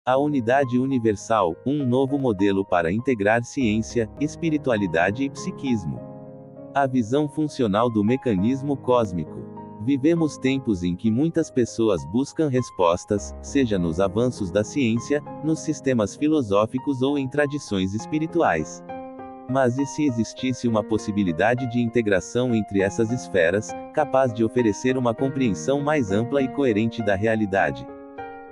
A unidade universal, um novo modelo para integrar ciência, espiritualidade e psiquismo. A visão funcional do mecanismo cósmico. Vivemos tempos em que muitas pessoas buscam respostas, seja nos avanços da ciência, nos sistemas filosóficos ou em tradições espirituais. Mas e se existisse uma possibilidade de integração entre essas esferas, capaz de oferecer uma compreensão mais ampla e coerente da realidade?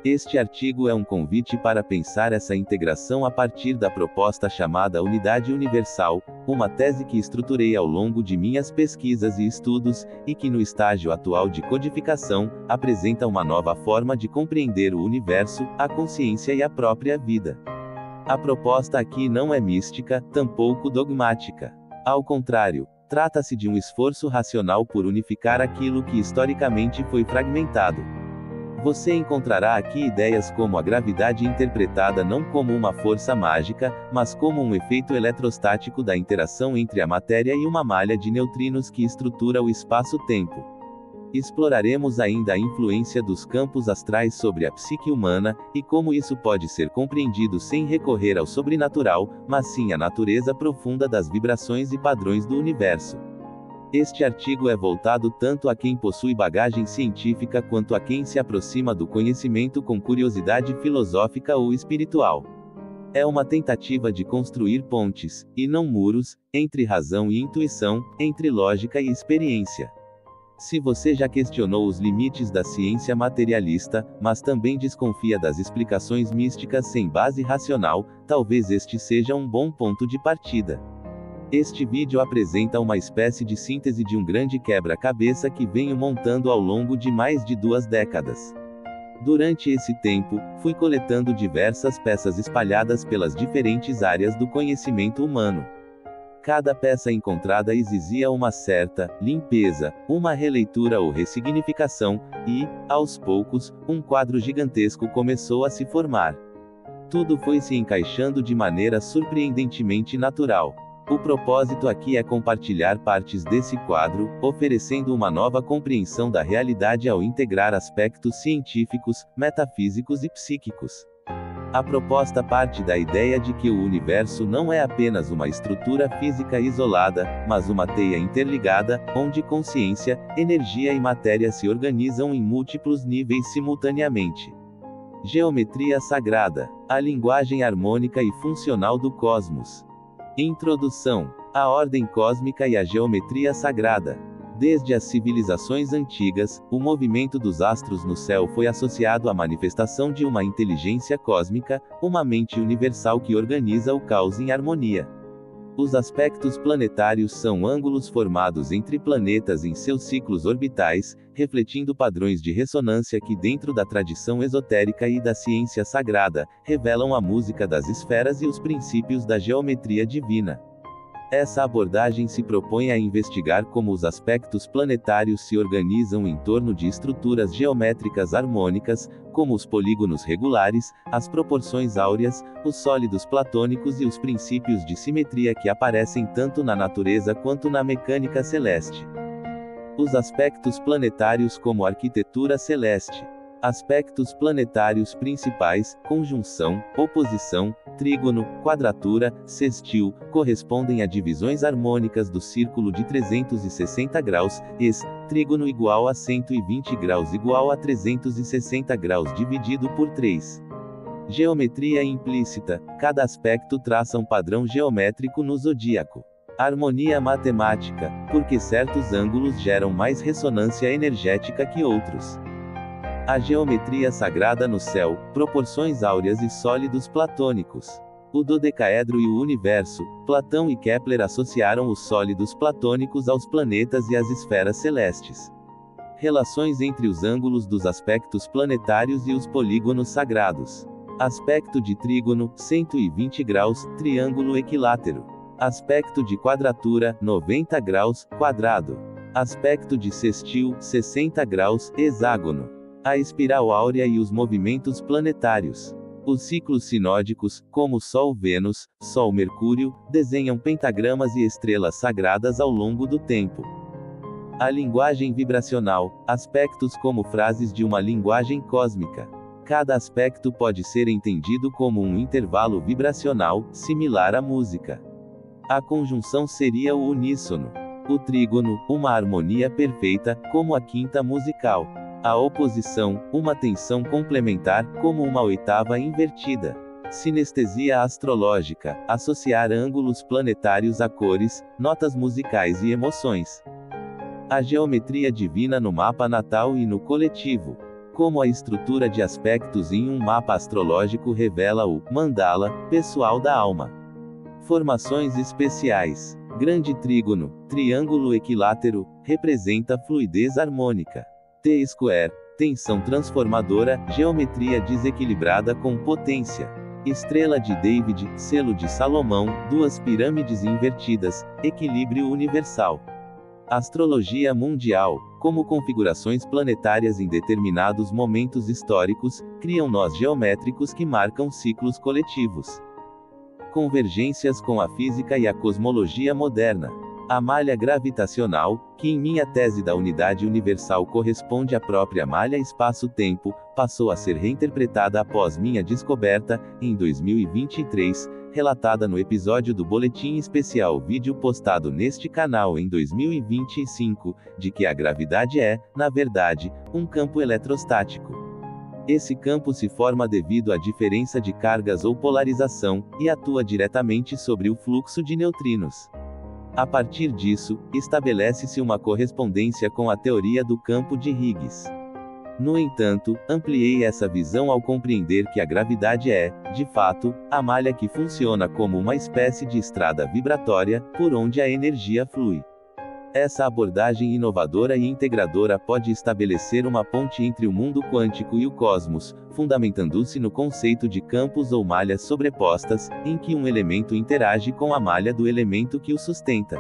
Este artigo é um convite para pensar essa integração a partir da proposta chamada Unidade Universal, uma tese que estruturei ao longo de minhas pesquisas e estudos, e que no estágio atual de codificação, apresenta uma nova forma de compreender o universo, a consciência e a própria vida. A proposta aqui não é mística, tampouco dogmática. Ao contrário, trata-se de um esforço racional por unificar aquilo que historicamente foi fragmentado. Você encontrará aqui ideias como a gravidade interpretada não como uma força mágica, mas como um efeito eletrostático da interação entre a matéria e uma malha de neutrinos que estrutura o espaço-tempo. Exploraremos ainda a influência dos campos astrais sobre a psique humana, e como isso pode ser compreendido sem recorrer ao sobrenatural, mas sim à natureza profunda das vibrações e padrões do universo. Este artigo é voltado tanto a quem possui bagagem científica quanto a quem se aproxima do conhecimento com curiosidade filosófica ou espiritual. É uma tentativa de construir pontes, e não muros, entre razão e intuição, entre lógica e experiência. Se você já questionou os limites da ciência materialista, mas também desconfia das explicações místicas sem base racional, talvez este seja um bom ponto de partida. Este vídeo apresenta uma espécie de síntese de um grande quebra-cabeça que venho montando ao longo de mais de 2 décadas. Durante esse tempo, fui coletando diversas peças espalhadas pelas diferentes áreas do conhecimento humano. Cada peça encontrada exigia uma certa limpeza, uma releitura ou ressignificação, e, aos poucos, um quadro gigantesco começou a se formar. Tudo foi se encaixando de maneira surpreendentemente natural. O propósito aqui é compartilhar partes desse quadro, oferecendo uma nova compreensão da realidade ao integrar aspectos científicos, metafísicos e psíquicos. A proposta parte da ideia de que o universo não é apenas uma estrutura física isolada, mas uma teia interligada, onde consciência, energia e matéria se organizam em múltiplos níveis simultaneamente. Geometria sagrada. A linguagem harmônica e funcional do cosmos. Introdução. A ordem cósmica e a geometria sagrada. Desde as civilizações antigas, o movimento dos astros no céu foi associado à manifestação de uma inteligência cósmica, uma mente universal que organiza o caos em harmonia. Os aspectos planetários são ângulos formados entre planetas em seus ciclos orbitais, refletindo padrões de ressonância que, dentro da tradição esotérica e da ciência sagrada, revelam a música das esferas e os princípios da geometria divina. Essa abordagem se propõe a investigar como os aspectos planetários se organizam em torno de estruturas geométricas harmônicas, como os polígonos regulares, as proporções áureas, os sólidos platônicos e os princípios de simetria que aparecem tanto na natureza quanto na mecânica celeste. Os aspectos planetários como arquitetura celeste. Aspectos planetários principais, conjunção, oposição, trígono, quadratura, sextil, correspondem a divisões harmônicas do círculo de 360 graus, trígono igual a 120 graus igual a 360 graus dividido por 3. Geometria implícita. Cada aspecto traça um padrão geométrico no zodíaco. Harmonia matemática, porque certos ângulos geram mais ressonância energética que outros. A geometria sagrada no céu, proporções áureas e sólidos platônicos. O dodecaedro e o universo. Platão e Kepler associaram os sólidos platônicos aos planetas e às esferas celestes. Relações entre os ângulos dos aspectos planetários e os polígonos sagrados. Aspecto de trígono, 120 graus, triângulo equilátero. Aspecto de quadratura, 90 graus, quadrado. Aspecto de sextil, 60 graus, hexágono. A espiral áurea e os movimentos planetários. Os ciclos sinódicos, como Sol-Vênus, Sol-Mercúrio, desenham pentagramas e estrelas sagradas ao longo do tempo. A linguagem vibracional, aspectos como frases de uma linguagem cósmica. Cada aspecto pode ser entendido como um intervalo vibracional, similar à música. A conjunção seria o uníssono. O trígono, uma harmonia perfeita, como a quinta musical. A oposição, uma tensão complementar, como uma oitava invertida. Sinestesia astrológica, associar ângulos planetários a cores, notas musicais e emoções. A geometria divina no mapa natal e no coletivo. Como a estrutura de aspectos em um mapa astrológico revela o mandala pessoal da alma. Formações especiais. Grande trígono, triângulo equilátero, representa fluidez harmônica. T-square, tensão transformadora, geometria desequilibrada com potência. Estrela de David, selo de Salomão, duas pirâmides invertidas, equilíbrio universal. Astrologia mundial, como configurações planetárias em determinados momentos históricos, criam nós geométricos que marcam ciclos coletivos. Convergências com a física e a cosmologia moderna. A malha gravitacional, que em minha tese da unidade universal corresponde à própria malha espaço-tempo, passou a ser reinterpretada após minha descoberta, em 2023, relatada no episódio do Boletim Especial vídeo postado neste canal em 2025, de que a gravidade é, na verdade, um campo eletrostático. Esse campo se forma devido à diferença de cargas ou polarização, e atua diretamente sobre o fluxo de neutrinos. A partir disso, estabelece-se uma correspondência com a teoria do campo de Higgs. No entanto, ampliei essa visão ao compreender que a gravidade é, de fato, a malha que funciona como uma espécie de estrada vibratória, por onde a energia flui. Essa abordagem inovadora e integradora pode estabelecer uma ponte entre o mundo quântico e o cosmos, fundamentando-se no conceito de campos ou malhas sobrepostas, em que um elemento interage com a malha do elemento que o sustenta.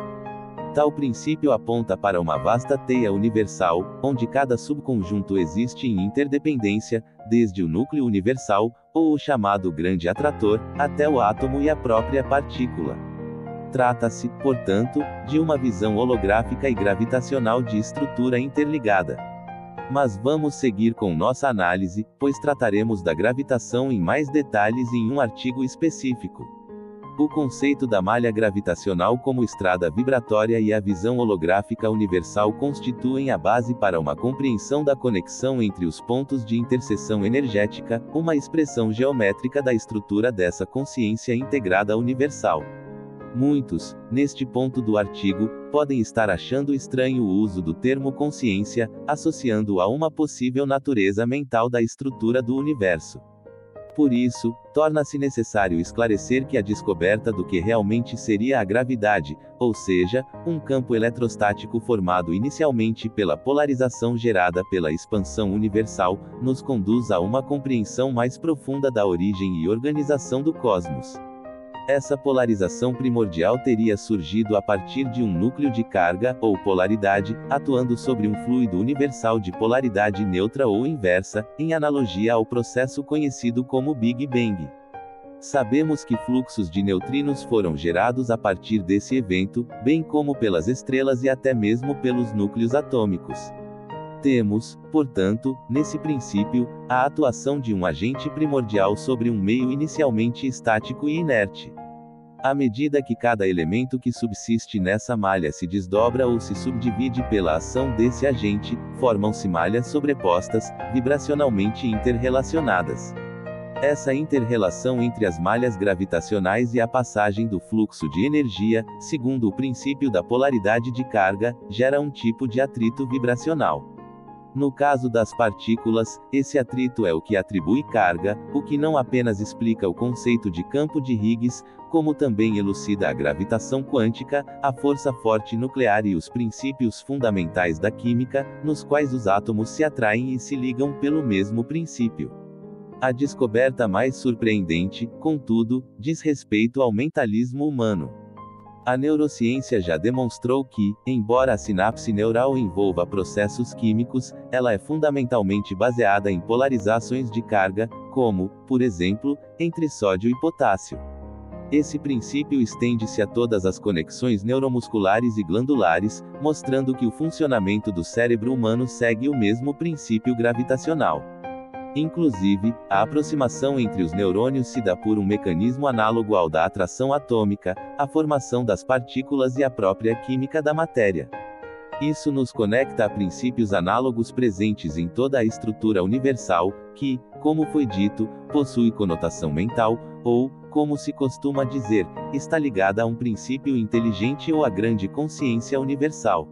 Tal princípio aponta para uma vasta teia universal, onde cada subconjunto existe em interdependência, desde o núcleo universal, ou o chamado grande atrator, até o átomo e a própria partícula. Trata-se, portanto, de uma visão holográfica e gravitacional de estrutura interligada. Mas vamos seguir com nossa análise, pois trataremos da gravitação em mais detalhes em um artigo específico. O conceito da malha gravitacional como estrada vibratória e a visão holográfica universal constituem a base para uma compreensão da conexão entre os pontos de interseção energética, uma expressão geométrica da estrutura dessa consciência integrada universal. Muitos, neste ponto do artigo, podem estar achando estranho o uso do termo consciência, associando-o a uma possível natureza mental da estrutura do universo. Por isso, torna-se necessário esclarecer que a descoberta do que realmente seria a gravidade, ou seja, um campo eletrostático formado inicialmente pela polarização gerada pela expansão universal, nos conduz a uma compreensão mais profunda da origem e organização do cosmos. Essa polarização primordial teria surgido a partir de um núcleo de carga, ou polaridade, atuando sobre um fluido universal de polaridade neutra ou inversa, em analogia ao processo conhecido como Big Bang. Sabemos que fluxos de neutrinos foram gerados a partir desse evento, bem como pelas estrelas e até mesmo pelos núcleos atômicos. Temos, portanto, nesse princípio, a atuação de um agente primordial sobre um meio inicialmente estático e inerte. À medida que cada elemento que subsiste nessa malha se desdobra ou se subdivide pela ação desse agente, formam-se malhas sobrepostas, vibracionalmente interrelacionadas. Essa interrelação entre as malhas gravitacionais e a passagem do fluxo de energia, segundo o princípio da polaridade de carga, gera um tipo de atrito vibracional. No caso das partículas, esse atrito é o que atribui carga, o que não apenas explica o conceito de campo de Higgs, como também elucida a gravitação quântica, a força forte nuclear e os princípios fundamentais da química, nos quais os átomos se atraem e se ligam pelo mesmo princípio. A descoberta mais surpreendente, contudo, diz respeito ao mentalismo humano. A neurociência já demonstrou que, embora a sinapse neural envolva processos químicos, ela é fundamentalmente baseada em polarizações de carga, como, por exemplo, entre sódio e potássio. Esse princípio estende-se a todas as conexões neuromusculares e glandulares, mostrando que o funcionamento do cérebro humano segue o mesmo princípio gravitacional. Inclusive, a aproximação entre os neurônios se dá por um mecanismo análogo ao da atração atômica, a formação das partículas e a própria química da matéria. Isso nos conecta a princípios análogos presentes em toda a estrutura universal, que, como foi dito, possui conotação mental, ou, como se costuma dizer, está ligada a um princípio inteligente ou à grande consciência universal.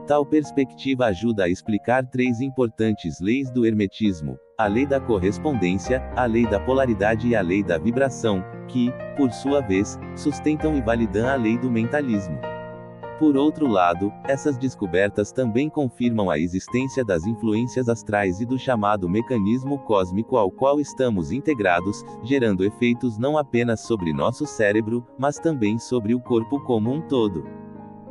Tal perspectiva ajuda a explicar três importantes leis do hermetismo: a lei da correspondência, a lei da polaridade e a lei da vibração, que, por sua vez, sustentam e validam a lei do mentalismo. Por outro lado, essas descobertas também confirmam a existência das influências astrais e do chamado mecanismo cósmico ao qual estamos integrados, gerando efeitos não apenas sobre nosso cérebro, mas também sobre o corpo como um todo.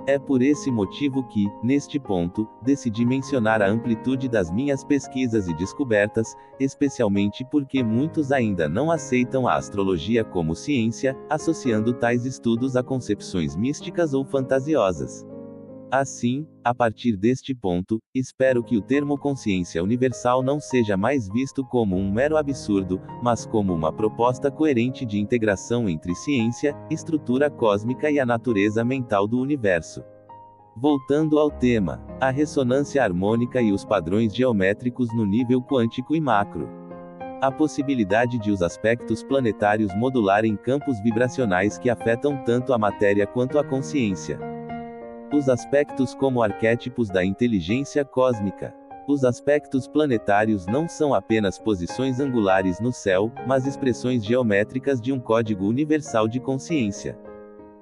É por esse motivo que, neste ponto, decidi mencionar a amplitude das minhas pesquisas e descobertas, especialmente porque muitos ainda não aceitam a astrologia como ciência, associando tais estudos a concepções místicas ou fantasiosas. Assim, a partir deste ponto, espero que o termo consciência universal não seja mais visto como um mero absurdo, mas como uma proposta coerente de integração entre ciência, estrutura cósmica e a natureza mental do universo. Voltando ao tema, a ressonância harmônica e os padrões geométricos no nível quântico e macro. A possibilidade de os aspectos planetários modularem campos vibracionais que afetam tanto a matéria quanto a consciência. Os aspectos como arquétipos da inteligência cósmica. Os aspectos planetários não são apenas posições angulares no céu, mas expressões geométricas de um código universal de consciência.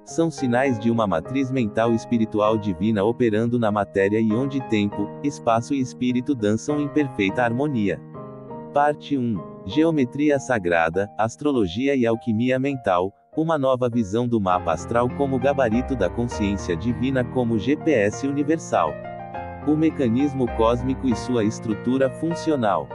São sinais de uma matriz mental espiritual divina operando na matéria e onde tempo, espaço e espírito dançam em perfeita harmonia. Parte 1. Geometria sagrada, astrologia e alquimia mental. Uma nova visão do mapa astral como gabarito da consciência divina como GPS universal. O mecanismo cósmico e sua estrutura funcional.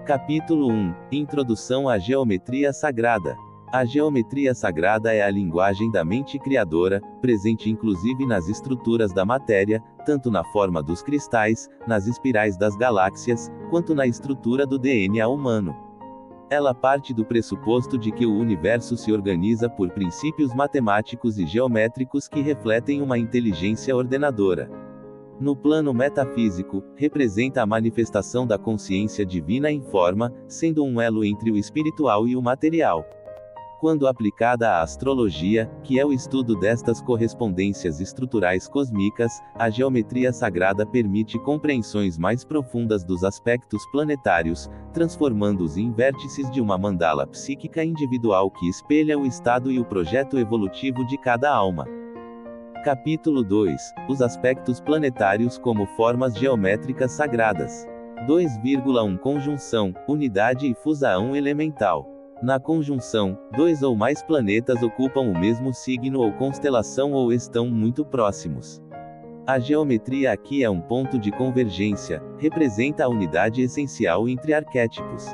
Capítulo 1. Introdução à geometria sagrada. A geometria sagrada é a linguagem da mente criadora, presente inclusive nas estruturas da matéria, tanto na forma dos cristais, nas espirais das galáxias, quanto na estrutura do DNA humano. Ela parte do pressuposto de que o universo se organiza por princípios matemáticos e geométricos que refletem uma inteligência ordenadora. No plano metafísico, representa a manifestação da consciência divina em forma, sendo um elo entre o espiritual e o material. Quando aplicada à astrologia, que é o estudo destas correspondências estruturais cósmicas, a geometria sagrada permite compreensões mais profundas dos aspectos planetários, transformando-os em vértices de uma mandala psíquica individual que espelha o estado e o projeto evolutivo de cada alma. Capítulo 2. Os aspectos planetários como formas geométricas sagradas. 2,1 Conjunção, unidade e fusão elemental. Na conjunção, dois ou mais planetas ocupam o mesmo signo ou constelação ou estão muito próximos. A geometria aqui é um ponto de convergência, representa a unidade essencial entre arquétipos.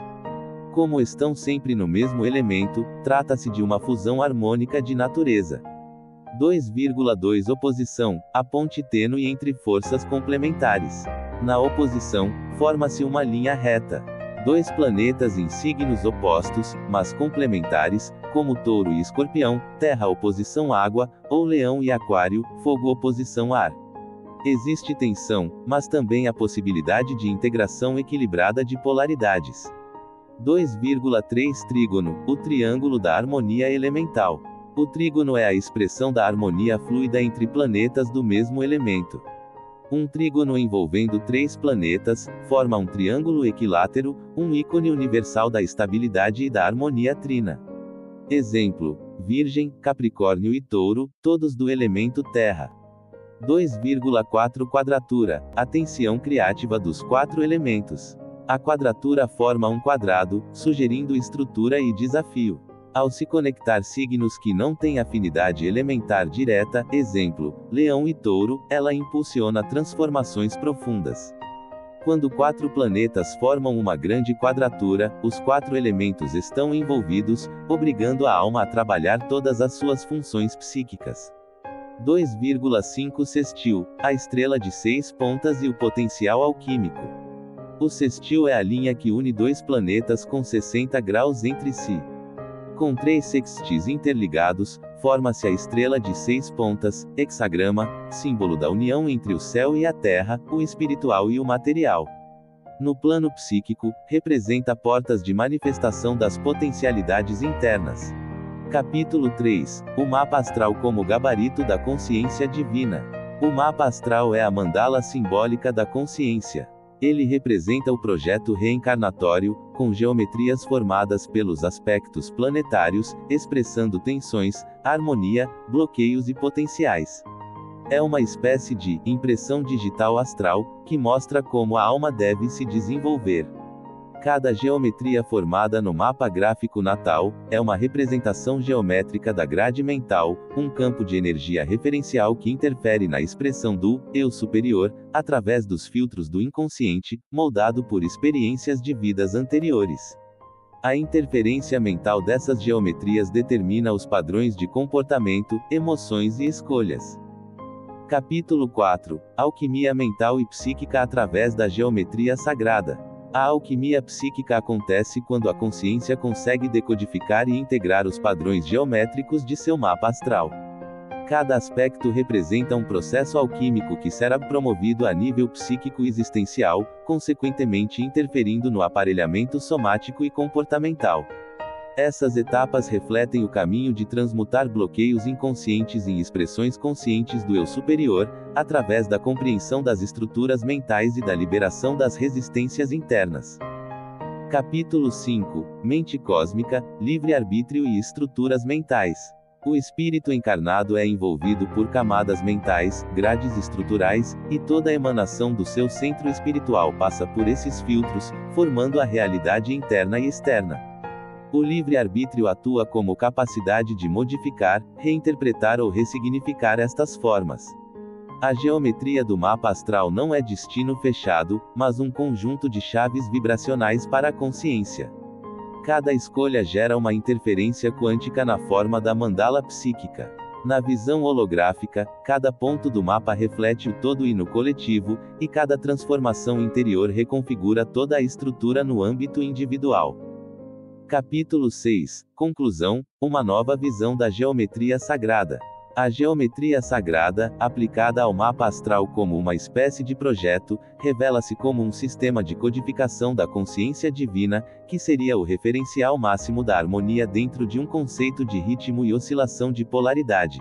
Como estão sempre no mesmo elemento, trata-se de uma fusão harmônica de natureza. 2,2 Oposição, a ponte tênue entre forças complementares. Na oposição, forma-se uma linha reta. Dois planetas em signos opostos, mas complementares, como Touro e Escorpião, Terra oposição Água, ou Leão e Aquário, Fogo oposição Ar. Existe tensão, mas também a possibilidade de integração equilibrada de polaridades. 2,3 Trígono, o triângulo da harmonia elemental. O trígono é a expressão da harmonia fluida entre planetas do mesmo elemento. Um trígono envolvendo três planetas, forma um triângulo equilátero, um ícone universal da estabilidade e da harmonia trina. Exemplo: Virgem, Capricórnio e Touro, todos do elemento Terra. 2,4 Quadratura, a tensão criativa dos quatro elementos. A quadratura forma um quadrado, sugerindo estrutura e desafio. Ao se conectar signos que não têm afinidade elementar direta, exemplo, Leão e Touro, ela impulsiona transformações profundas. Quando quatro planetas formam uma grande quadratura, os quatro elementos estão envolvidos, obrigando a alma a trabalhar todas as suas funções psíquicas. 2,5 Sextil, a estrela de 6 pontas e o potencial alquímico. O sextil é a linha que une dois planetas com 60 graus entre si. Com 3 sextis interligados, forma-se a estrela de 6 pontas, hexagrama, símbolo da união entre o céu e a terra, o espiritual e o material. No plano psíquico, representa portas de manifestação das potencialidades internas. Capítulo 3. O mapa astral como gabarito da consciência divina. O mapa astral é a mandala simbólica da consciência. Ele representa o projeto reencarnatório, com geometrias formadas pelos aspectos planetários, expressando tensões, harmonia, bloqueios e potenciais. É uma espécie de impressão digital astral, que mostra como a alma deve se desenvolver. Cada geometria formada no mapa gráfico natal, é uma representação geométrica da grade mental, um campo de energia referencial que interfere na expressão do eu superior, através dos filtros do inconsciente, moldado por experiências de vidas anteriores. A interferência mental dessas geometrias determina os padrões de comportamento, emoções e escolhas. Capítulo 4. Alquimia mental e psíquica através da geometria sagrada. A alquimia psíquica acontece quando a consciência consegue decodificar e integrar os padrões geométricos de seu mapa astral. Cada aspecto representa um processo alquímico que será promovido a nível psíquico existencial, consequentemente interferindo no aparelhamento somático e comportamental. Essas etapas refletem o caminho de transmutar bloqueios inconscientes em expressões conscientes do eu superior, através da compreensão das estruturas mentais e da liberação das resistências internas. Capítulo 5. Mente cósmica, livre-arbítrio e estruturas mentais. O espírito encarnado é envolvido por camadas mentais, grades estruturais, e toda a emanação do seu centro espiritual passa por esses filtros, formando a realidade interna e externa. O livre-arbítrio atua como capacidade de modificar, reinterpretar ou ressignificar estas formas. A geometria do mapa astral não é destino fechado, mas um conjunto de chaves vibracionais para a consciência. Cada escolha gera uma interferência quântica na forma da mandala psíquica. Na visão holográfica, cada ponto do mapa reflete o todo e no coletivo, e cada transformação interior reconfigura toda a estrutura no âmbito individual. Capítulo 6. Conclusão. Uma nova visão da geometria sagrada. A geometria sagrada, aplicada ao mapa astral como uma espécie de projeto, revela-se como um sistema de codificação da consciência divina, que seria o referencial máximo da harmonia dentro de um conceito de ritmo e oscilação de polaridade.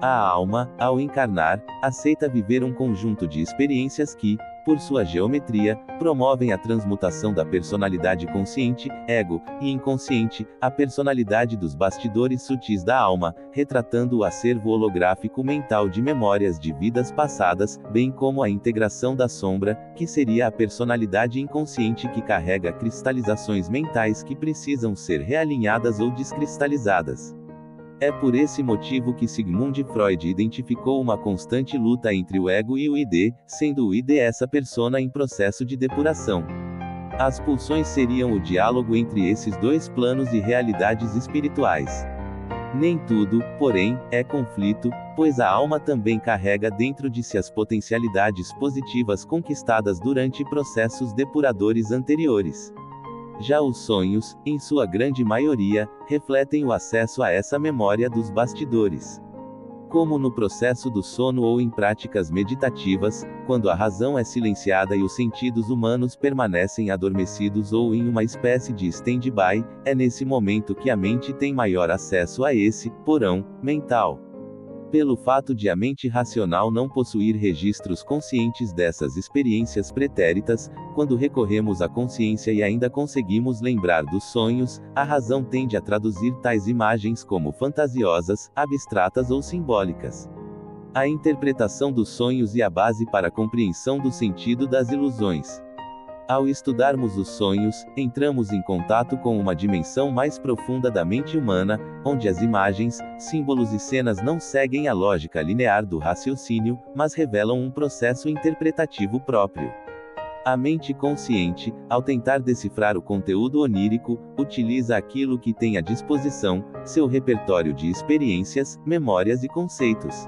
A alma, ao encarnar, aceita viver um conjunto de experiências que, por sua geometria, promovem a transmutação da personalidade consciente, ego, e inconsciente, a personalidade dos bastidores sutis da alma, retratando o acervo holográfico mental de memórias de vidas passadas, bem como a integração da sombra, que seria a personalidade inconsciente que carrega cristalizações mentais que precisam ser realinhadas ou descristalizadas. É por esse motivo que Sigmund Freud identificou uma constante luta entre o ego e o id, sendo o id essa persona em processo de depuração. As pulsões seriam o diálogo entre esses dois planos e realidades espirituais. Nem tudo, porém, é conflito, pois a alma também carrega dentro de si as potencialidades positivas conquistadas durante processos depuradores anteriores. Já os sonhos, em sua grande maioria, refletem o acesso a essa memória dos bastidores. Como no processo do sono ou em práticas meditativas, quando a razão é silenciada e os sentidos humanos permanecem adormecidos ou em uma espécie de stand-by, é nesse momento que a mente tem maior acesso a esse porão mental. Pelo fato de a mente racional não possuir registros conscientes dessas experiências pretéritas, quando recorremos à consciência e ainda conseguimos lembrar dos sonhos, a razão tende a traduzir tais imagens como fantasiosas, abstratas ou simbólicas. A interpretação dos sonhos é a base para a compreensão do sentido das ilusões. Ao estudarmos os sonhos, entramos em contato com uma dimensão mais profunda da mente humana, onde as imagens, símbolos e cenas não seguem a lógica linear do raciocínio, mas revelam um processo interpretativo próprio. A mente consciente, ao tentar decifrar o conteúdo onírico, utiliza aquilo que tem à disposição, seu repertório de experiências, memórias e conceitos.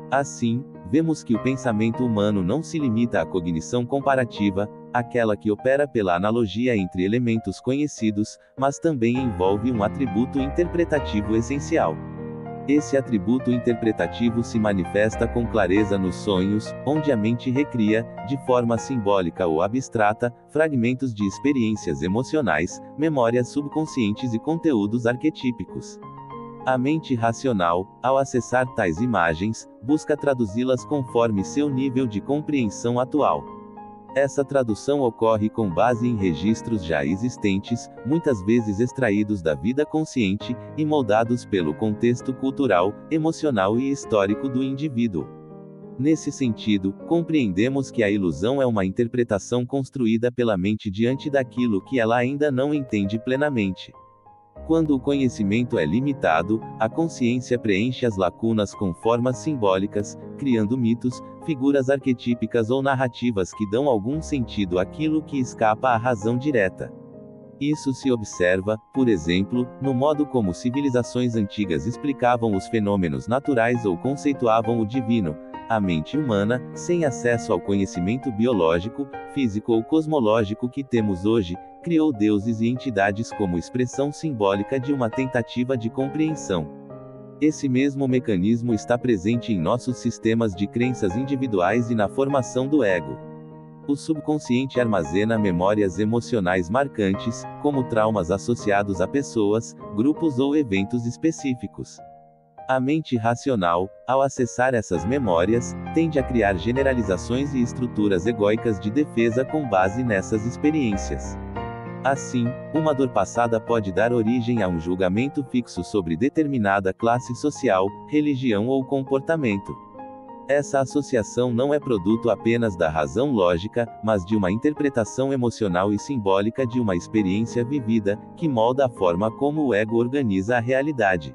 Assim, vemos que o pensamento humano não se limita à cognição comparativa, aquela que opera pela analogia entre elementos conhecidos, mas também envolve um atributo interpretativo essencial. Esse atributo interpretativo se manifesta com clareza nos sonhos, onde a mente recria, de forma simbólica ou abstrata, fragmentos de experiências emocionais, memórias subconscientes e conteúdos arquetípicos. A mente racional, ao acessar tais imagens, busca traduzi-las conforme seu nível de compreensão atual. Essa tradução ocorre com base em registros já existentes, muitas vezes extraídos da vida consciente, e moldados pelo contexto cultural, emocional e histórico do indivíduo. Nesse sentido, compreendemos que a ilusão é uma interpretação construída pela mente diante daquilo que ela ainda não entende plenamente. Quando o conhecimento é limitado, a consciência preenche as lacunas com formas simbólicas, criando mitos, figuras arquetípicas ou narrativas que dão algum sentido àquilo que escapa à razão direta. Isso se observa, por exemplo, no modo como civilizações antigas explicavam os fenômenos naturais ou conceituavam o divino. A mente humana, sem acesso ao conhecimento biológico, físico ou cosmológico que temos hoje, criou deuses e entidades como expressão simbólica de uma tentativa de compreensão. Esse mesmo mecanismo está presente em nossos sistemas de crenças individuais e na formação do ego. O subconsciente armazena memórias emocionais marcantes, como traumas associados a pessoas, grupos ou eventos específicos. A mente racional, ao acessar essas memórias, tende a criar generalizações e estruturas egóicas de defesa com base nessas experiências. Assim, uma dor passada pode dar origem a um julgamento fixo sobre determinada classe social, religião ou comportamento. Essa associação não é produto apenas da razão lógica, mas de uma interpretação emocional e simbólica de uma experiência vivida, que molda a forma como o ego organiza a realidade.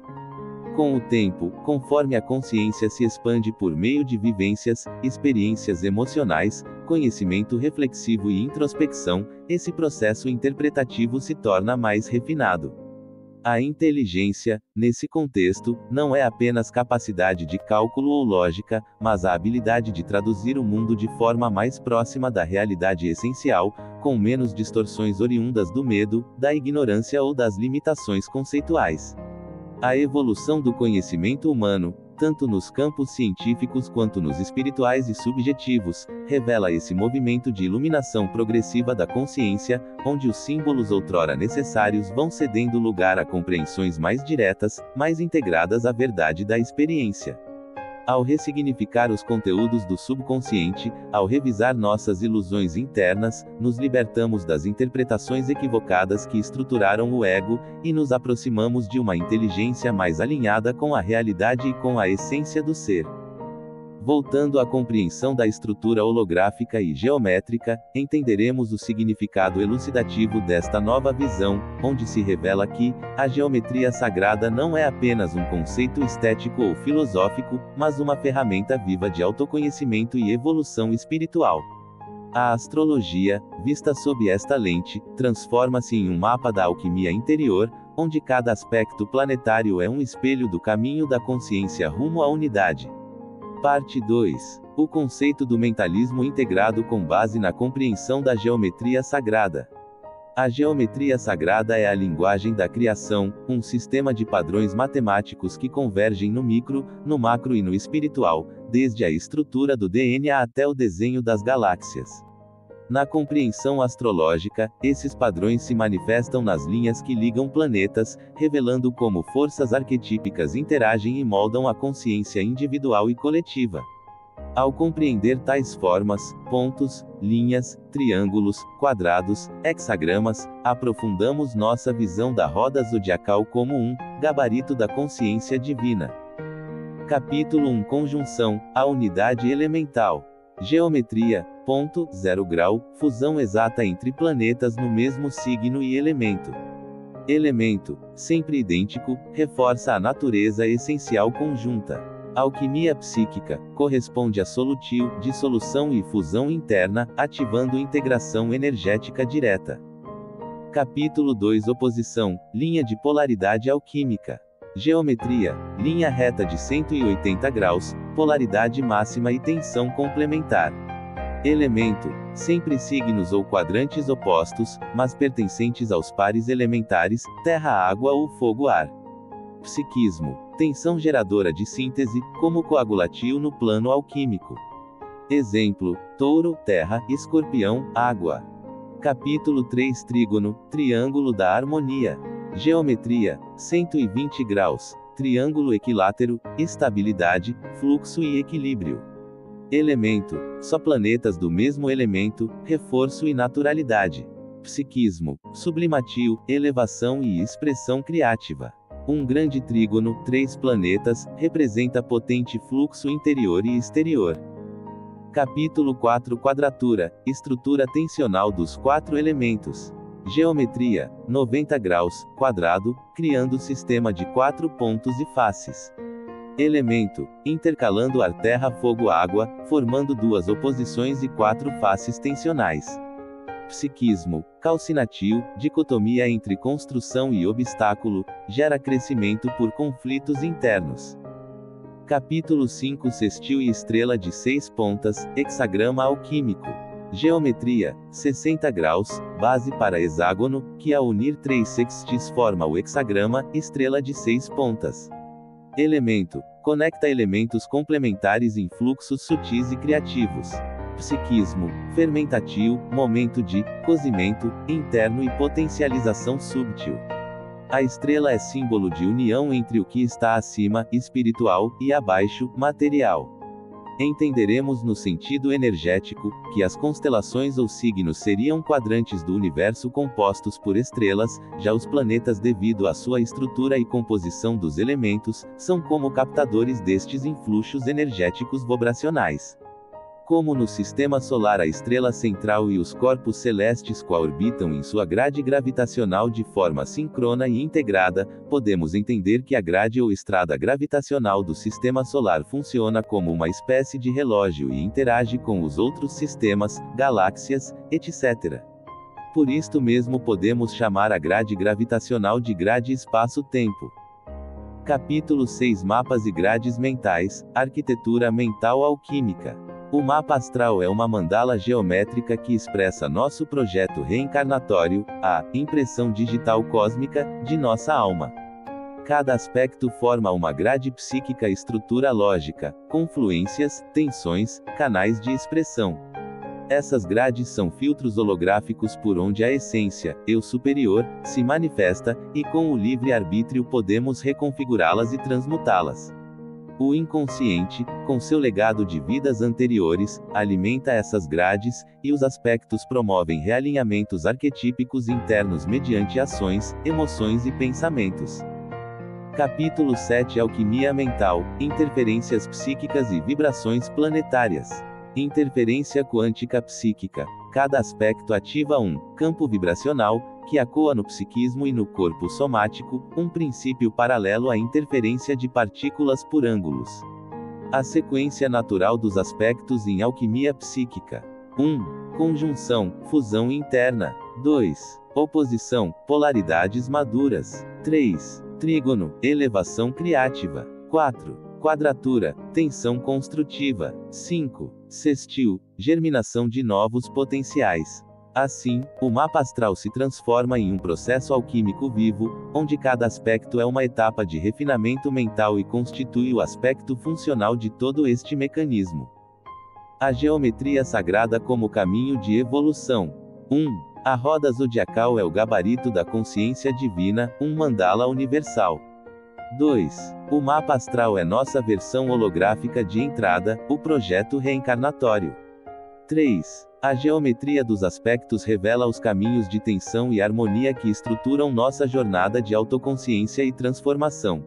Com o tempo, conforme a consciência se expande por meio de vivências, experiências emocionais, conhecimento reflexivo e introspecção, esse processo interpretativo se torna mais refinado. A inteligência, nesse contexto, não é apenas capacidade de cálculo ou lógica, mas a habilidade de traduzir o mundo de forma mais próxima da realidade essencial, com menos distorções oriundas do medo, da ignorância ou das limitações conceituais. A evolução do conhecimento humano, tanto nos campos científicos quanto nos espirituais e subjetivos, revela esse movimento de iluminação progressiva da consciência, onde os símbolos outrora necessários vão cedendo lugar a compreensões mais diretas, mais integradas à verdade da experiência. Ao ressignificar os conteúdos do subconsciente, ao revisar nossas ilusões internas, nos libertamos das interpretações equivocadas que estruturaram o ego, e nos aproximamos de uma inteligência mais alinhada com a realidade e com a essência do ser. Voltando à compreensão da estrutura holográfica e geométrica, entenderemos o significado elucidativo desta nova visão, onde se revela que a geometria sagrada não é apenas um conceito estético ou filosófico, mas uma ferramenta viva de autoconhecimento e evolução espiritual. A astrologia, vista sob esta lente, transforma-se em um mapa da alquimia interior, onde cada aspecto planetário é um espelho do caminho da consciência rumo à unidade. Parte 2. O conceito do mentalismo integrado com base na compreensão da geometria sagrada. A geometria sagrada é a linguagem da criação, um sistema de padrões matemáticos que convergem no micro, no macro e no espiritual, desde a estrutura do DNA até o desenho das galáxias. Na compreensão astrológica, esses padrões se manifestam nas linhas que ligam planetas, revelando como forças arquetípicas interagem e moldam a consciência individual e coletiva. Ao compreender tais formas, pontos, linhas, triângulos, quadrados, hexagramas, aprofundamos nossa visão da roda zodiacal como um gabarito da consciência divina. Capítulo 1. Conjunção, a unidade elemental. Geometria, ponto, 0 grau, fusão exata entre planetas no mesmo signo e elemento. Elemento, sempre idêntico, reforça a natureza essencial conjunta. Alquimia psíquica, corresponde a solutil, dissolução e fusão interna, ativando integração energética direta. Capítulo 2. Oposição, linha de polaridade alquímica. Geometria, linha reta de 180 graus, polaridade máxima e tensão complementar. Elemento, sempre signos ou quadrantes opostos, mas pertencentes aos pares elementares, terra, água ou fogo, ar. Psiquismo, tensão geradora de síntese, como coagulativo no plano alquímico. Exemplo, touro, terra, escorpião, água. Capítulo 3 Trígono, triângulo da harmonia. Geometria, 120 graus, triângulo equilátero, estabilidade, fluxo e equilíbrio. Elemento, só planetas do mesmo elemento, reforço e naturalidade. Psiquismo, sublimativo, elevação e expressão criativa. Um grande trígono, 3 planetas, representa potente fluxo interior e exterior. Capítulo 4 Quadratura, estrutura tensional dos 4 elementos. Geometria, 90 graus, quadrado, criando sistema de 4 pontos e faces. Elemento, intercalando ar, terra, fogo, água, formando 2 oposições e 4 faces tensionais. Psiquismo, calcinatio, dicotomia entre construção e obstáculo, gera crescimento por conflitos internos. Capítulo 5 Sextil e estrela de 6 pontas, hexagrama alquímico. Geometria, 60 graus, base para hexágono, que ao unir 3 sextis forma o hexagrama, estrela de 6 pontas. Elemento, conecta elementos complementares em fluxos sutis e criativos. Psiquismo, fermentativo, momento de cozimento interno e potencialização súbtil. A estrela é símbolo de união entre o que está acima, espiritual, e abaixo, material. Entenderemos no sentido energético, que as constelações ou signos seriam quadrantes do universo compostos por estrelas, já os planetas, devido à sua estrutura e composição dos elementos, são como captadores destes influxos energéticos vibracionais. Como no sistema solar a estrela central e os corpos celestes coorbitam em sua grade gravitacional de forma síncrona e integrada, podemos entender que a grade ou estrada gravitacional do sistema solar funciona como uma espécie de relógio e interage com os outros sistemas, galáxias, etc. Por isto mesmo podemos chamar a grade gravitacional de grade espaço-tempo. Capítulo 6 Mapas e grades mentais, arquitetura mental alquímica. O mapa astral é uma mandala geométrica que expressa nosso projeto reencarnatório, a impressão digital cósmica, de nossa alma. Cada aspecto forma uma grade psíquica, estrutura lógica, confluências, tensões, canais de expressão. Essas grades são filtros holográficos por onde a essência, eu superior, se manifesta, e com o livre-arbítrio podemos reconfigurá-las e transmutá-las. O inconsciente, com seu legado de vidas anteriores, alimenta essas grades, e os aspectos promovem realinhamentos arquetípicos internos mediante ações, emoções e pensamentos. Capítulo 7 Alquimia mental, interferências psíquicas e vibrações planetárias. Interferência quântica psíquica. Cada aspecto ativa um campo vibracional, que acoa no psiquismo e no corpo somático, um princípio paralelo à interferência de partículas por ângulos. A sequência natural dos aspectos em alquimia psíquica. 1. Conjunção, fusão interna. 2. Oposição, polaridades maduras. 3. Trígono, elevação criativa. 4. Quadratura, tensão construtiva. 5. Sextil, germinação de novos potenciais. Assim, o mapa astral se transforma em um processo alquímico vivo, onde cada aspecto é uma etapa de refinamento mental e constitui o aspecto funcional de todo este mecanismo. A geometria sagrada como caminho de evolução. 1. A roda zodiacal é o gabarito da consciência divina, um mandala universal. 2. O mapa astral é nossa versão holográfica de entrada, o projeto reencarnatório. 3. A geometria dos aspectos revela os caminhos de tensão e harmonia que estruturam nossa jornada de autoconsciência e transformação.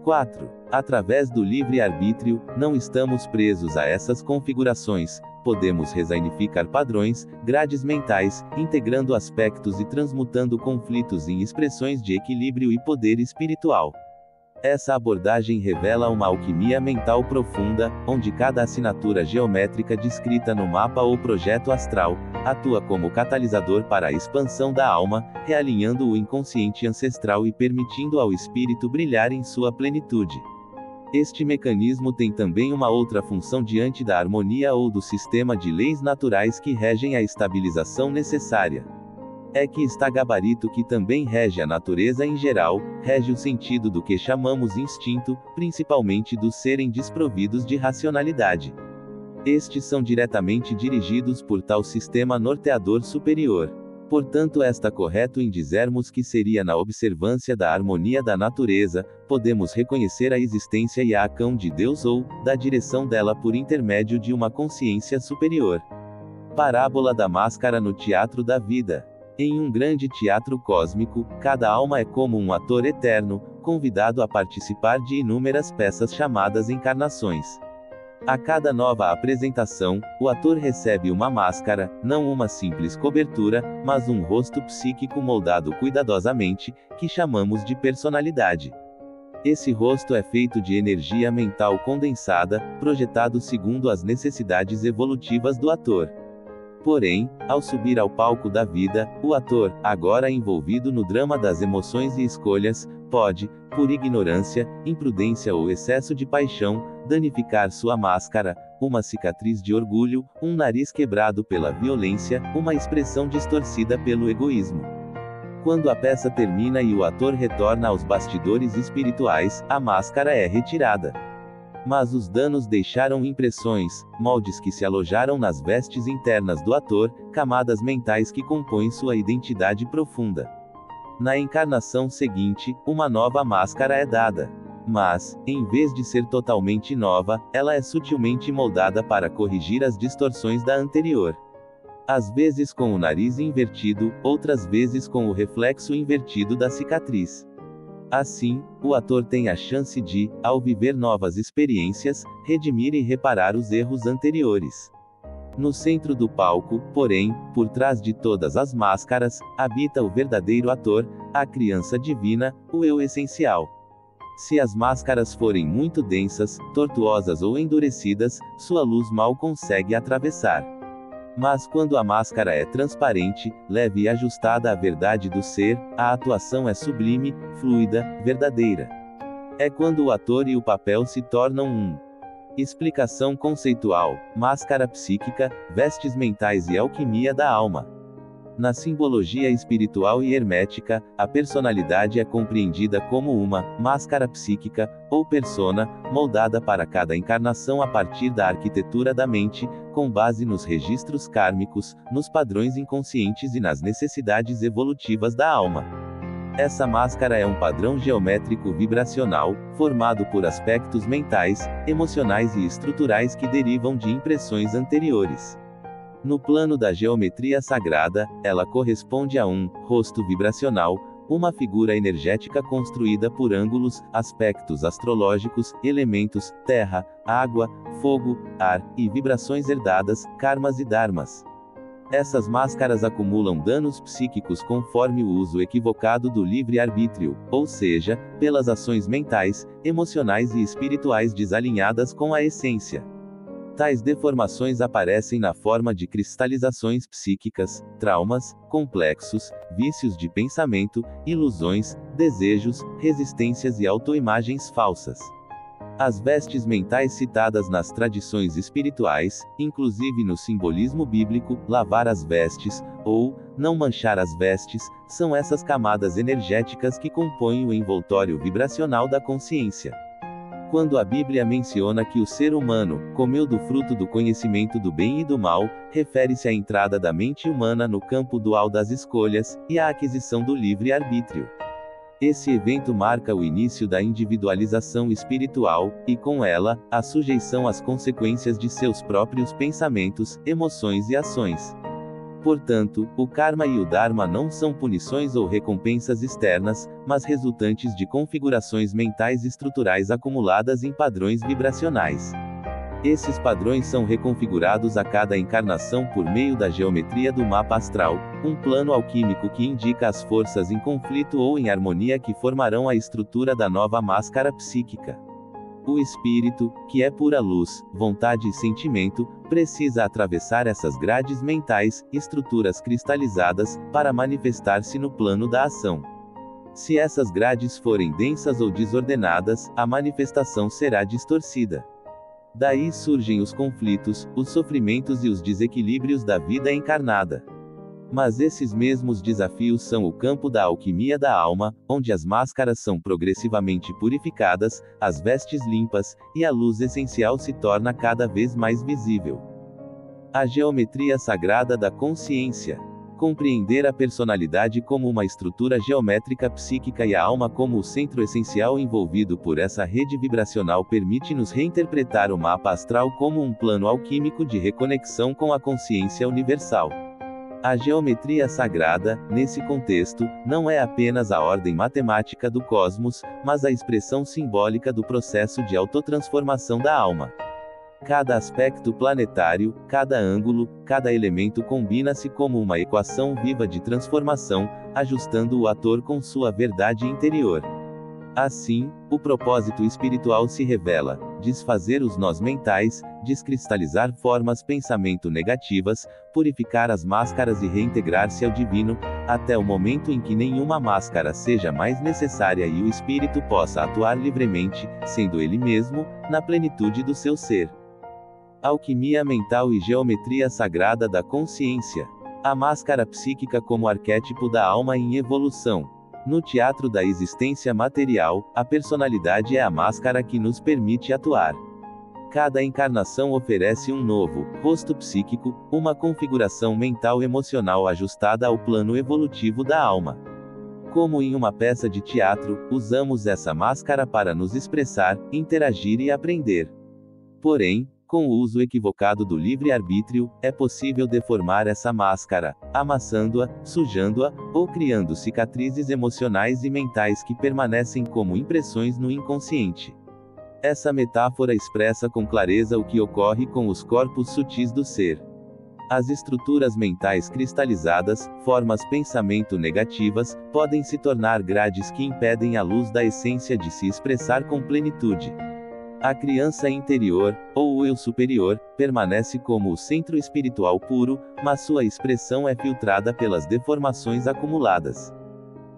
4. Através do livre-arbítrio, não estamos presos a essas configurações, podemos resignificar padrões, grades mentais, integrando aspectos e transmutando conflitos em expressões de equilíbrio e poder espiritual. Essa abordagem revela uma alquimia mental profunda, onde cada assinatura geométrica descrita no mapa ou projeto astral, atua como catalisador para a expansão da alma, realinhando o inconsciente ancestral e permitindo ao espírito brilhar em sua plenitude. Este mecanismo tem também uma outra função diante da harmonia ou do sistema de leis naturais que regem a estabilização necessária. É que está gabarito que também rege a natureza em geral, rege o sentido do que chamamos instinto, principalmente dos serem desprovidos de racionalidade. Estes são diretamente dirigidos por tal sistema norteador superior. Portanto, está correto em dizermos que seria na observância da harmonia da natureza, podemos reconhecer a existência e a ação de Deus ou, da direção dela por intermédio de uma consciência superior. Parábola da máscara no teatro da vida. Em um grande teatro cósmico, cada alma é como um ator eterno, convidado a participar de inúmeras peças chamadas encarnações. A cada nova apresentação, o ator recebe uma máscara, não uma simples cobertura, mas um rosto psíquico moldado cuidadosamente, que chamamos de personalidade. Esse rosto é feito de energia mental condensada, projetado segundo as necessidades evolutivas do ator. Porém, ao subir ao palco da vida, o ator, agora envolvido no drama das emoções e escolhas, pode, por ignorância, imprudência ou excesso de paixão, danificar sua máscara, uma cicatriz de orgulho, um nariz quebrado pela violência, uma expressão distorcida pelo egoísmo. Quando a peça termina e o ator retorna aos bastidores espirituais, a máscara é retirada. Mas os danos deixaram impressões, moldes que se alojaram nas vestes internas do ator, camadas mentais que compõem sua identidade profunda. Na encarnação seguinte, uma nova máscara é dada. Mas, em vez de ser totalmente nova, ela é sutilmente moldada para corrigir as distorções da anterior. Às vezes com o nariz invertido, outras vezes com o reflexo invertido da cicatriz. Assim, o ator tem a chance de, ao viver novas experiências, redimir e reparar os erros anteriores. No centro do palco, porém, por trás de todas as máscaras, habita o verdadeiro ator, a criança divina, o eu essencial. Se as máscaras forem muito densas, tortuosas ou endurecidas, sua luz mal consegue atravessar. Mas quando a máscara é transparente, leve e ajustada à verdade do ser, a atuação é sublime, fluida, verdadeira. É quando o ator e o papel se tornam um. Explicação conceitual: máscara psíquica, vestes mentais e alquimia da alma. Na simbologia espiritual e hermética, a personalidade é compreendida como uma máscara psíquica, ou persona, moldada para cada encarnação a partir da arquitetura da mente, com base nos registros kármicos, nos padrões inconscientes e nas necessidades evolutivas da alma. Essa máscara é um padrão geométrico vibracional, formado por aspectos mentais, emocionais e estruturais que derivam de impressões anteriores. No plano da geometria sagrada, ela corresponde a um rosto vibracional, uma figura energética construída por ângulos, aspectos astrológicos, elementos, terra, água, fogo, ar, e vibrações herdadas, karmas e dharmas. Essas máscaras acumulam danos psíquicos conforme o uso equivocado do livre-arbítrio, ou seja, pelas ações mentais, emocionais e espirituais desalinhadas com a essência. Tais deformações aparecem na forma de cristalizações psíquicas, traumas, complexos, vícios de pensamento, ilusões, desejos, resistências e autoimagens falsas. As vestes mentais citadas nas tradições espirituais, inclusive no simbolismo bíblico, lavar as vestes, ou, não manchar as vestes, são essas camadas energéticas que compõem o envoltório vibracional da consciência. Quando a Bíblia menciona que o ser humano comeu do fruto do conhecimento do bem e do mal, refere-se à entrada da mente humana no campo dual das escolhas, e à aquisição do livre-arbítrio. Esse evento marca o início da individualização espiritual, e com ela, a sujeição às consequências de seus próprios pensamentos, emoções e ações. Portanto, o karma e o dharma não são punições ou recompensas externas, mas resultantes de configurações mentais estruturais acumuladas em padrões vibracionais. Esses padrões são reconfigurados a cada encarnação por meio da geometria do mapa astral, um plano alquímico que indica as forças em conflito ou em harmonia que formarão a estrutura da nova máscara psíquica. O espírito, que é pura luz, vontade e sentimento, precisa atravessar essas grades mentais, estruturas cristalizadas, para manifestar-se no plano da ação. Se essas grades forem densas ou desordenadas, a manifestação será distorcida. Daí surgem os conflitos, os sofrimentos e os desequilíbrios da vida encarnada. Mas esses mesmos desafios são o campo da alquimia da alma, onde as máscaras são progressivamente purificadas, as vestes limpas, e a luz essencial se torna cada vez mais visível. A geometria sagrada da consciência. Compreender a personalidade como uma estrutura geométrica psíquica e a alma como o centro essencial envolvido por essa rede vibracional permite-nos reinterpretar o mapa astral como um plano alquímico de reconexão com a consciência universal. A geometria sagrada, nesse contexto, não é apenas a ordem matemática do cosmos, mas a expressão simbólica do processo de autotransformação da alma. Cada aspecto planetário, cada ângulo, cada elemento combina-se como uma equação viva de transformação, ajustando o ator com sua verdade interior. Assim, o propósito espiritual se revela: desfazer os nós mentais, descristalizar formas pensamento negativas, purificar as máscaras e reintegrar-se ao divino, até o momento em que nenhuma máscara seja mais necessária e o espírito possa atuar livremente, sendo ele mesmo, na plenitude do seu ser. Alquimia mental e geometria sagrada da consciência. A máscara psíquica como arquétipo da alma em evolução. No teatro da existência material, a personalidade é a máscara que nos permite atuar. Cada encarnação oferece um novo rosto psíquico, uma configuração mental emocional ajustada ao plano evolutivo da alma. Como em uma peça de teatro, usamos essa máscara para nos expressar, interagir e aprender. Porém, com o uso equivocado do livre-arbítrio, é possível deformar essa máscara, amassando-a, sujando-a, ou criando cicatrizes emocionais e mentais que permanecem como impressões no inconsciente. Essa metáfora expressa com clareza o que ocorre com os corpos sutis do ser. As estruturas mentais cristalizadas, formas pensamento negativas, podem se tornar grades que impedem a luz da essência de se expressar com plenitude. A criança interior, ou o eu superior, permanece como o centro espiritual puro, mas sua expressão é filtrada pelas deformações acumuladas.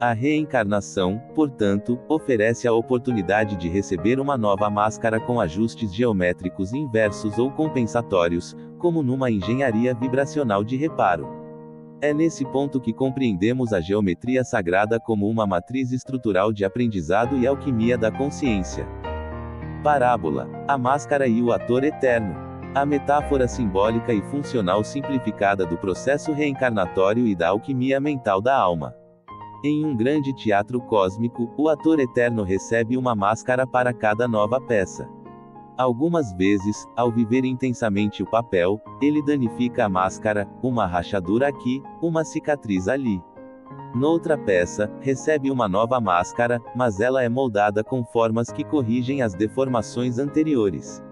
A reencarnação, portanto, oferece a oportunidade de receber uma nova máscara com ajustes geométricos inversos ou compensatórios, como numa engenharia vibracional de reparo. É nesse ponto que compreendemos a geometria sagrada como uma matriz estrutural de aprendizado e alquimia da consciência. Parábola: a máscara e o ator eterno. A metáfora simbólica e funcional simplificada do processo reencarnatório e da alquimia mental da alma. Em um grande teatro cósmico, o ator eterno recebe uma máscara para cada nova peça. Algumas vezes, ao viver intensamente o papel, ele danifica a máscara, uma rachadura aqui, uma cicatriz ali. Noutra peça, recebe uma nova máscara, mas ela é moldada com formas que corrigem as deformações anteriores.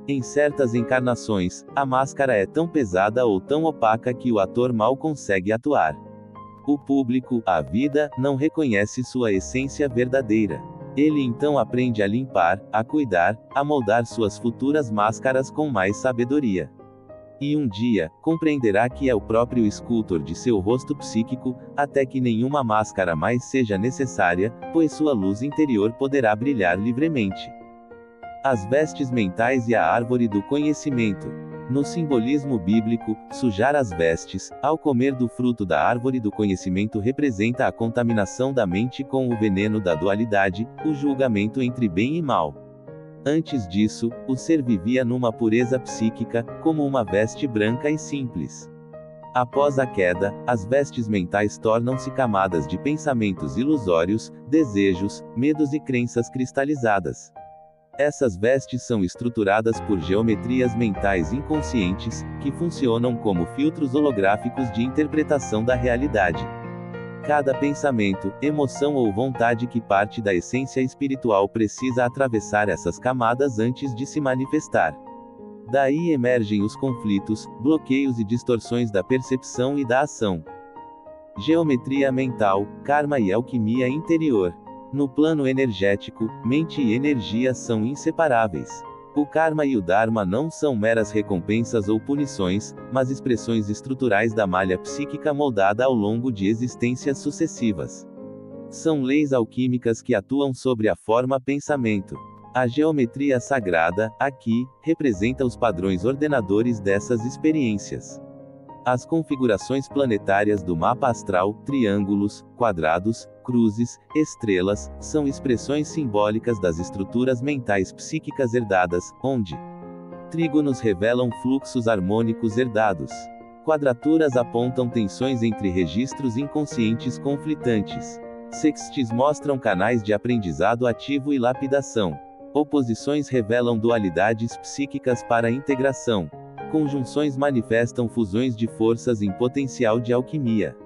Em certas encarnações, a máscara é tão pesada ou tão opaca que o ator mal consegue atuar. O público, a vida, não reconhece sua essência verdadeira. Ele então aprende a limpar, a cuidar, a moldar suas futuras máscaras com mais sabedoria. E um dia, compreenderá que é o próprio escultor de seu rosto psíquico, até que nenhuma máscara mais seja necessária, pois sua luz interior poderá brilhar livremente. As vestes mentais e a árvore do conhecimento. No simbolismo bíblico, sujar as vestes, ao comer do fruto da árvore do conhecimento representa a contaminação da mente com o veneno da dualidade, o julgamento entre bem e mal. Antes disso, o ser vivia numa pureza psíquica, como uma veste branca e simples. Após a queda, as vestes mentais tornam-se camadas de pensamentos ilusórios, desejos, medos e crenças cristalizadas. Essas vestes são estruturadas por geometrias mentais inconscientes, que funcionam como filtros holográficos de interpretação da realidade. Cada pensamento, emoção ou vontade que parte da essência espiritual precisa atravessar essas camadas antes de se manifestar. Daí emergem os conflitos, bloqueios e distorções da percepção e da ação. Geometria mental, karma e alquimia interior. No plano energético, mente e energia são inseparáveis. O karma e o dharma não são meras recompensas ou punições, mas expressões estruturais da malha psíquica moldada ao longo de existências sucessivas. São leis alquímicas que atuam sobre a forma pensamento. A geometria sagrada, aqui, representa os padrões ordenadores dessas experiências. As configurações planetárias do mapa astral, triângulos, quadrados, cruzes, estrelas, são expressões simbólicas das estruturas mentais psíquicas herdadas, onde trígonos revelam fluxos harmônicos herdados. Quadraturas apontam tensões entre registros inconscientes conflitantes. Sextis mostram canais de aprendizado ativo e lapidação. Oposições revelam dualidades psíquicas para integração. Conjunções manifestam fusões de forças em potencial de alquimia.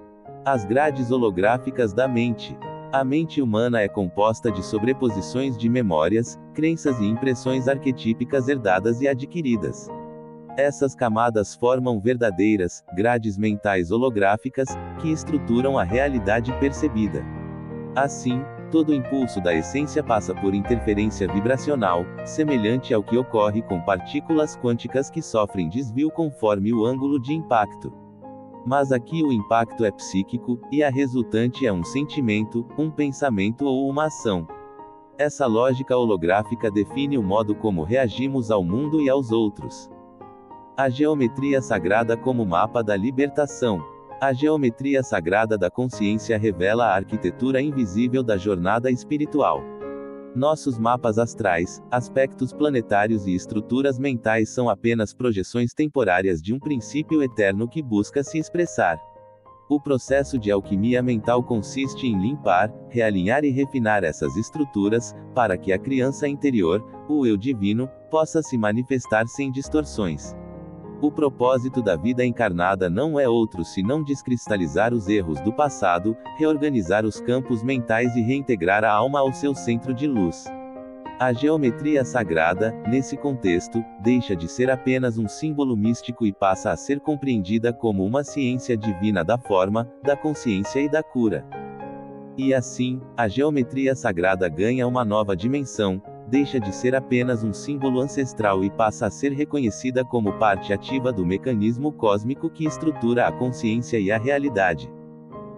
As grades holográficas da mente. A mente humana é composta de sobreposições de memórias, crenças e impressões arquetípicas herdadas e adquiridas. Essas camadas formam verdadeiras grades mentais holográficas, que estruturam a realidade percebida. Assim, todo impulso da essência passa por interferência vibracional, semelhante ao que ocorre com partículas quânticas que sofrem desvio conforme o ângulo de impacto. Mas aqui o impacto é psíquico, e a resultante é um sentimento, um pensamento ou uma ação. Essa lógica holográfica define o modo como reagimos ao mundo e aos outros. A geometria sagrada como mapa da libertação. A geometria sagrada da consciência revela a arquitetura invisível da jornada espiritual. Nossos mapas astrais, aspectos planetários e estruturas mentais são apenas projeções temporárias de um princípio eterno que busca se expressar. O processo de alquimia mental consiste em limpar, realinhar e refinar essas estruturas, para que a criança interior, o eu divino, possa se manifestar sem distorções. O propósito da vida encarnada não é outro senão descristalizar os erros do passado, reorganizar os campos mentais e reintegrar a alma ao seu centro de luz. A geometria sagrada, nesse contexto, deixa de ser apenas um símbolo místico e passa a ser compreendida como uma ciência divina da forma, da consciência e da cura. E assim, a geometria sagrada ganha uma nova dimensão, deixa de ser apenas um símbolo ancestral e passa a ser reconhecida como parte ativa do mecanismo cósmico que estrutura a consciência e a realidade.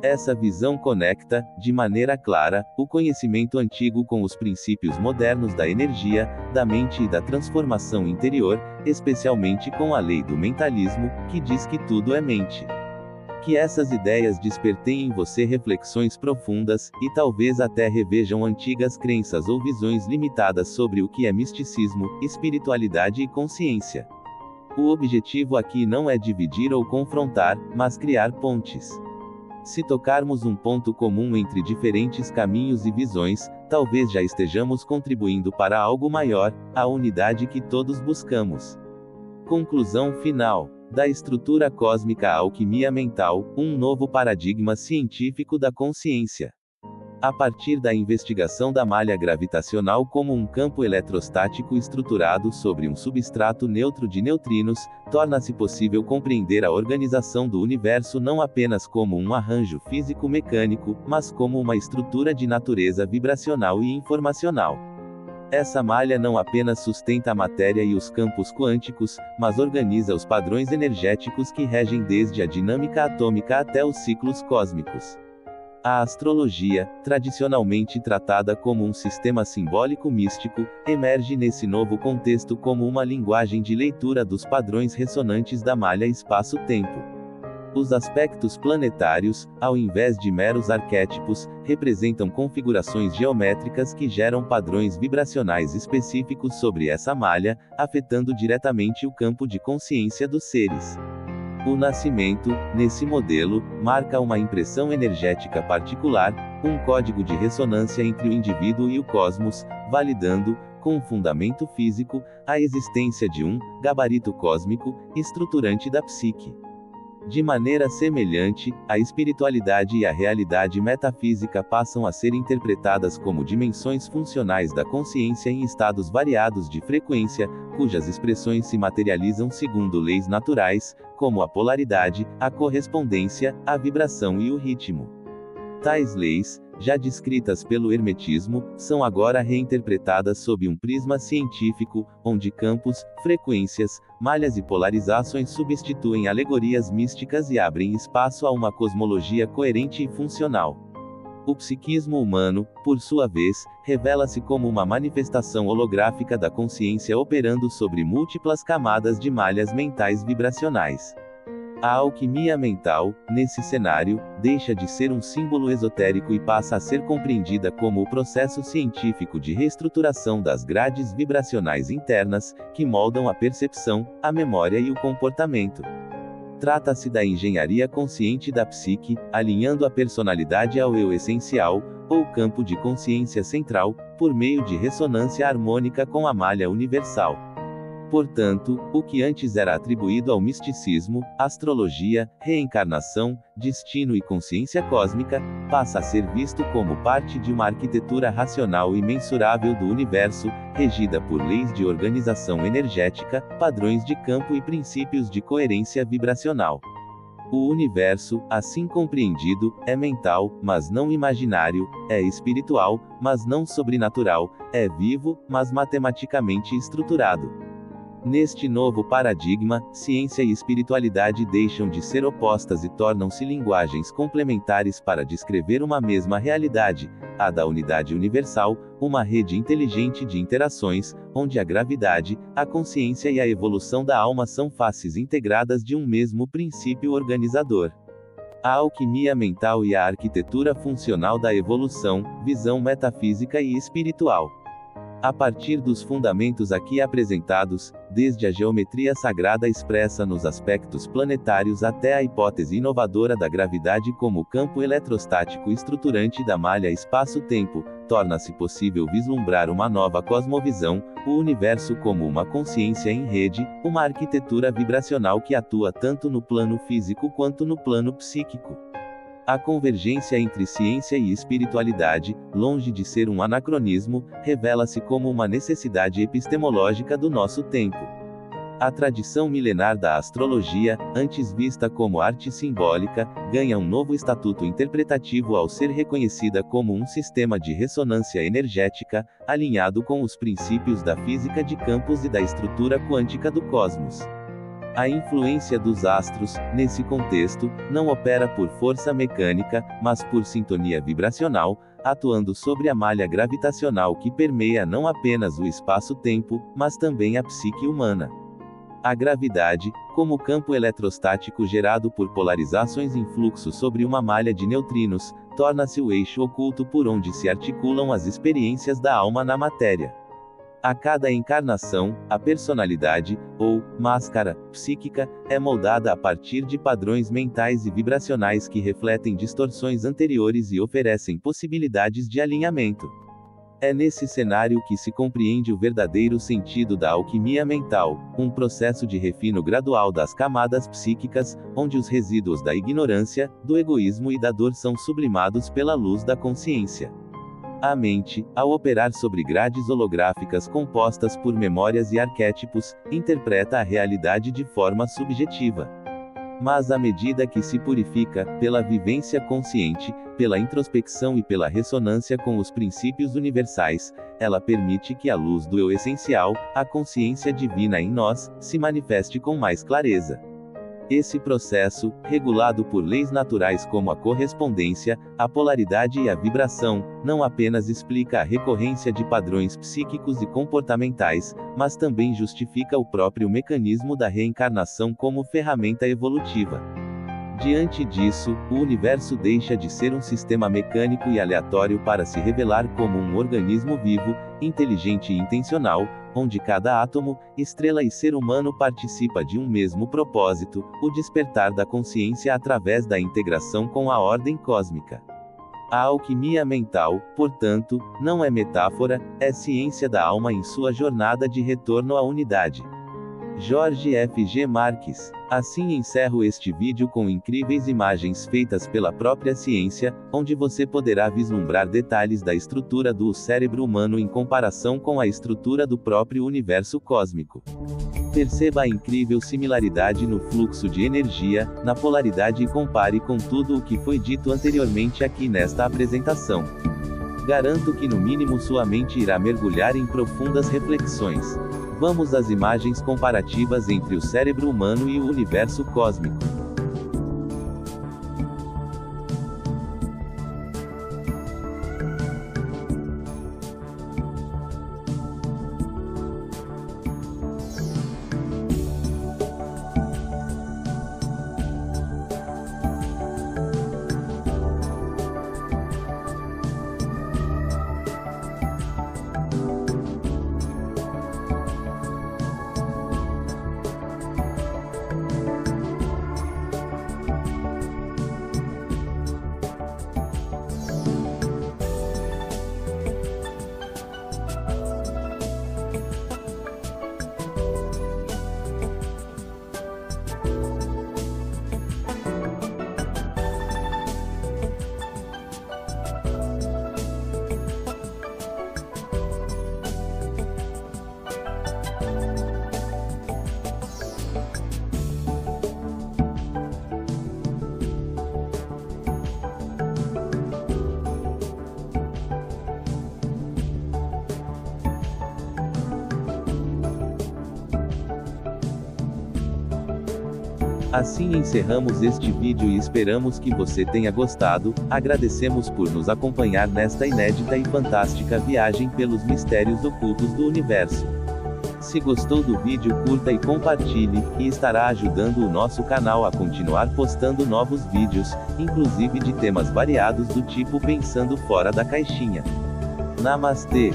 Essa visão conecta, de maneira clara, o conhecimento antigo com os princípios modernos da energia, da mente e da transformação interior, especialmente com a lei do mentalismo, que diz que tudo é mente. Que essas ideias despertem em você reflexões profundas, e talvez até revejam antigas crenças ou visões limitadas sobre o que é misticismo, espiritualidade e consciência. O objetivo aqui não é dividir ou confrontar, mas criar pontes. Se tocarmos um ponto comum entre diferentes caminhos e visões, talvez já estejamos contribuindo para algo maior, a unidade que todos buscamos. Conclusão final. Da estrutura cósmica à alquimia mental, um novo paradigma científico da consciência. A partir da investigação da malha gravitacional como um campo eletrostático estruturado sobre um substrato neutro de neutrinos, torna-se possível compreender a organização do universo não apenas como um arranjo físico-mecânico, mas como uma estrutura de natureza vibracional e informacional. Essa malha não apenas sustenta a matéria e os campos quânticos, mas organiza os padrões energéticos que regem desde a dinâmica atômica até os ciclos cósmicos. A astrologia, tradicionalmente tratada como um sistema simbólico místico, emerge nesse novo contexto como uma linguagem de leitura dos padrões ressonantes da malha espaço-tempo. Os aspectos planetários, ao invés de meros arquétipos, representam configurações geométricas que geram padrões vibracionais específicos sobre essa malha, afetando diretamente o campo de consciência dos seres. O nascimento, nesse modelo, marca uma impressão energética particular, um código de ressonância entre o indivíduo e o cosmos, validando, com um fundamento físico, a existência de um gabarito cósmico, estruturante da psique. De maneira semelhante, a espiritualidade e a realidade metafísica passam a ser interpretadas como dimensões funcionais da consciência em estados variados de frequência, cujas expressões se materializam segundo leis naturais, como a polaridade, a correspondência, a vibração e o ritmo. Tais leis, já descritas pelo hermetismo, são agora reinterpretadas sob um prisma científico, onde campos, frequências, malhas e polarizações substituem alegorias místicas e abrem espaço a uma cosmologia coerente e funcional. O psiquismo humano, por sua vez, revela-se como uma manifestação holográfica da consciência operando sobre múltiplas camadas de malhas mentais vibracionais. A alquimia mental, nesse cenário, deixa de ser um símbolo esotérico e passa a ser compreendida como o processo científico de reestruturação das grades vibracionais internas, que moldam a percepção, a memória e o comportamento. Trata-se da engenharia consciente da psique, alinhando a personalidade ao eu essencial, ou campo de consciência central, por meio de ressonância harmônica com a malha universal. Portanto, o que antes era atribuído ao misticismo, astrologia, reencarnação, destino e consciência cósmica, passa a ser visto como parte de uma arquitetura racional e mensurável do universo, regida por leis de organização energética, padrões de campo e princípios de coerência vibracional. O universo, assim compreendido, é mental, mas não imaginário, é espiritual, mas não sobrenatural, é vivo, mas matematicamente estruturado. Neste novo paradigma, ciência e espiritualidade deixam de ser opostas e tornam-se linguagens complementares para descrever uma mesma realidade, a da unidade universal, uma rede inteligente de interações, onde a gravidade, a consciência e a evolução da alma são faces integradas de um mesmo princípio organizador. A alquimia mental e a arquitetura funcional da evolução, visão metafísica e espiritual. A partir dos fundamentos aqui apresentados, desde a geometria sagrada expressa nos aspectos planetários até a hipótese inovadora da gravidade como campo eletrostático estruturante da malha espaço-tempo, torna-se possível vislumbrar uma nova cosmovisão, o universo como uma consciência em rede, uma arquitetura vibracional que atua tanto no plano físico quanto no plano psíquico. A convergência entre ciência e espiritualidade, longe de ser um anacronismo, revela-se como uma necessidade epistemológica do nosso tempo. A tradição milenar da astrologia, antes vista como arte simbólica, ganha um novo estatuto interpretativo ao ser reconhecida como um sistema de ressonância energética, alinhado com os princípios da física de campos e da estrutura quântica do cosmos. A influência dos astros, nesse contexto, não opera por força mecânica, mas por sintonia vibracional, atuando sobre a malha gravitacional que permeia não apenas o espaço-tempo, mas também a psique humana. A gravidade, como campo eletrostático gerado por polarizações em fluxo sobre uma malha de neutrinos, torna-se o eixo oculto por onde se articulam as experiências da alma na matéria. A cada encarnação, a personalidade, ou máscara, psíquica, é moldada a partir de padrões mentais e vibracionais que refletem distorções anteriores e oferecem possibilidades de alinhamento. É nesse cenário que se compreende o verdadeiro sentido da alquimia mental, um processo de refino gradual das camadas psíquicas, onde os resíduos da ignorância, do egoísmo e da dor são sublimados pela luz da consciência. A mente, ao operar sobre grades holográficas compostas por memórias e arquétipos, interpreta a realidade de forma subjetiva. Mas à medida que se purifica, pela vivência consciente, pela introspecção e pela ressonância com os princípios universais, ela permite que a luz do eu essencial, a consciência divina em nós, se manifeste com mais clareza. Esse processo, regulado por leis naturais como a correspondência, a polaridade e a vibração, não apenas explica a recorrência de padrões psíquicos e comportamentais, mas também justifica o próprio mecanismo da reencarnação como ferramenta evolutiva. Diante disso, o universo deixa de ser um sistema mecânico e aleatório para se revelar como um organismo vivo, inteligente e intencional, onde cada átomo, estrela e ser humano participa de um mesmo propósito, o despertar da consciência através da integração com a ordem cósmica. A alquimia mental, portanto, não é metáfora, é ciência da alma em sua jornada de retorno à unidade. Jorge F. G. Marques. Assim encerro este vídeo com incríveis imagens feitas pela própria ciência, onde você poderá vislumbrar detalhes da estrutura do cérebro humano em comparação com a estrutura do próprio universo cósmico. Perceba a incrível similaridade no fluxo de energia, na polaridade e compare com tudo o que foi dito anteriormente aqui nesta apresentação. Garanto que no mínimo sua mente irá mergulhar em profundas reflexões. Vamos às imagens comparativas entre o cérebro humano e o universo cósmico. Assim encerramos este vídeo e esperamos que você tenha gostado. Agradecemos por nos acompanhar nesta inédita e fantástica viagem pelos mistérios ocultos do universo. Se gostou do vídeo, curta e compartilhe, e estará ajudando o nosso canal a continuar postando novos vídeos, inclusive de temas variados do tipo Pensando Fora da Caixinha. Namastê!